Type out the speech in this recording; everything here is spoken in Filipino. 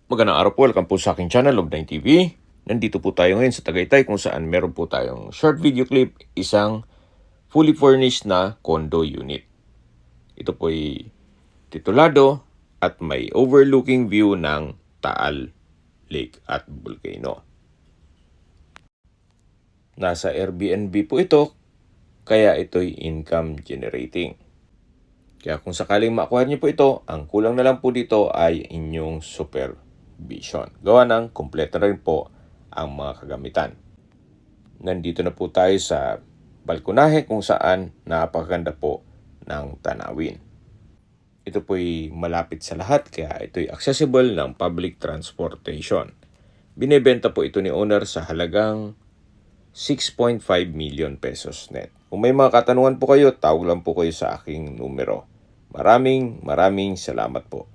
Magandang araw po, welcome po sa aking channel, Log9 TV. Nandito po tayo ngayon sa Tagaytay kung saan meron po tayong short video clip, isang fully furnished na condo unit. Ito po ay titulado at may overlooking view ng Taal Lake at Volcano. Nasa Airbnb po ito, kaya ito'y income generating. Kaya kung sakaling ma-acquire niyo po ito, ang kulang na lang po dito ay inyong supervision. Gawa ng kumpleto na rin po ang mga kagamitan. Nandito na po tayo sa balkonahe kung saan napakaganda po ng tanawin. Ito po'y malapit sa lahat kaya ito'y accessible ng public transportation. Binebenta po ito ni owner sa halagang 6.5 million pesos net. Kung may mga katanungan po kayo, tawag lang po kayo sa aking numero. Maraming salamat po.